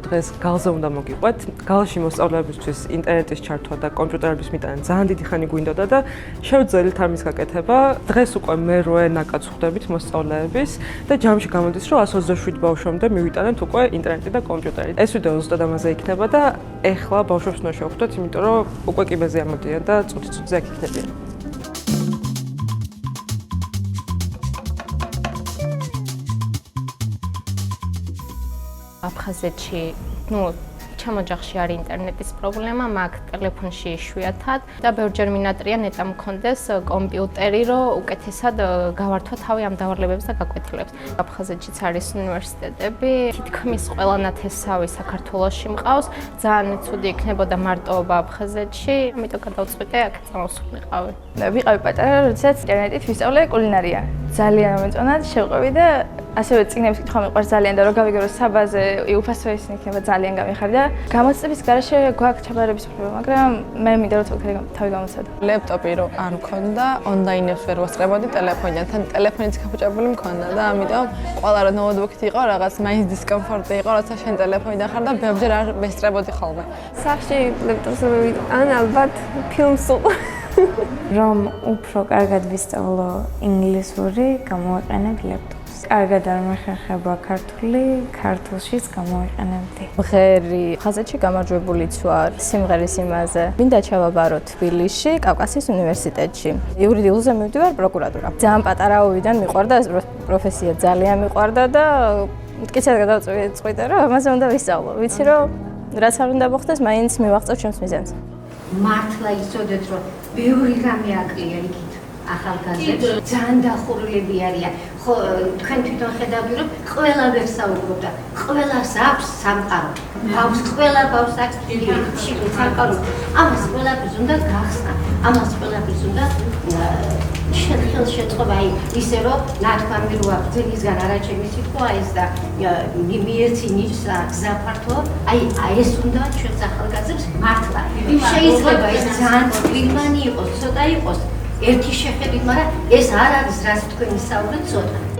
დღეს გალზე უნდა მოგიყვეთ. გალში მოსწავლეებისთვის ინტერნეტის ჩართვა და კომპიუტერების მიტანა ძალიან დიდი ხანი გვინდოდა და შევძელით ამის გაკეთება. დღეს უკვე მე-8 ნაკადს ხვდებით მოსწავლეების და ჯამში გამოდის, რომ 127 ბავშვამდე მივიტანეთ უკვე ინტერნეტი და კომპიუტერი. ეს ვიდეო ზუსტად ამაზე იქნება და ეხლა ბავშვებს უნდა შევხვდეთ, იმიტომ რომ უკვე კიბეზე ამოდიან და წუთი-წუთზე აქ იქნებიან. აფხაზეთში, ჩემ ოჯახში არის ინტერნეტის პრობლემა, მაქვს ტელეფონში იშვიათად და ბევრჯერ მინატრია ნეტა მქონდეს კომპიუტერი, რომ უკეთესად გავართვა თავი ამ დავალებებს და გაკვეთილებს. აფხაზეთშიც არის უნივერსიტეტები, თითქმის ყველა ნათესავი საქართველოში მყავს, ძალიან ცუდი იქნებოდა მარტოობა აფხაზეთში, ამიტომ გადავწყვიტე აქ წამოსულიყავი. ვიყავი პატარა, როდესაც ინტერნეტით ვისწავლე კულინარია. ძალიან მომეწონათ, შევყვევი და ასევე წიგნების კითხვა მიყვარს ძალიან და რომ გავიგერო საბაზე, უფასო ისინი იქნება ძალიან გამიხარდა. გამოცდების garaშე გვაქვს ჩაბარების პრობლემა, მაგრამ მე მინდა რომ თავი გამოცადო. ლეპტოპი რო არ მქონდა, ონლაინებს ვერ ვასწრებოდი ტელეფონიდან, თან ტელეფონიც გაფუჭებული მქონდა და ამიტომ ყველა რო ნოუთბუქით იყო, რაღაც მაინც დისკომფორტი იყო, როცა შენ ტელეფონიდან ხარ და ბევრჯერ არ ვესწრებოდი ხოლმე. სახში ლეპტოპს ან ალბათ ფილმს რომ უფრო კარგად ვისწავლო ინგლისური, გამოვიყენებ ლეპტოპს. კარგად არ მეხერხება ქართული, ქართულშიც გამოვიყენებდი. მღერი ხაზეთში გამარჯვებულიც ვარ სიმღერის იმაზე. მინდა ჩავაბარო თბილისში, კავკასიის უნივერსიტეტში. იურიდიულზე მივდივარ პროკურატურა. ძალიან პატარაობიდან მიყვარდა ეს პროფესია, ძალიან მიყვარდა და მტკიცედ გადავწყვიტე, რომ ამაზე უნდა ვისწავლო. ვიცი რომ რაც არ უნდა მოხდეს, მაინც მივაღწევ ჩემს მიზანს. მართლა იცოდეთ, რომ ბევრი რამე აკლია იქით ახალგაზრდებს, ძალიან დახურულები არიან. ხო, თქვენ თვითონ ხედავთ, რომ ყველა ვერ საუბრობდა, ყველას აქვს სამყარო. ყველა ბავშვს აქვს შიგნით სამყარო. ამას ყველაფერს უნდა გახსნა, ამას ყველაფერს უნდა ხელშეწყობა, ისე რომ ნათქვამი როა გრძელისგან არაჩემი სიტყვა ეს და მიეცი ნიშს გზაფართო, ეს უნდა ჩვენს ახალგაზრდებს მართლა. შეიძლება ეს ძალიან პირმანი იყოს, ცოტა იყოს ერთი შეხედვით, მაგრამ ეს არ არის რაც თქვენ ისაუბრეთ ცოტა.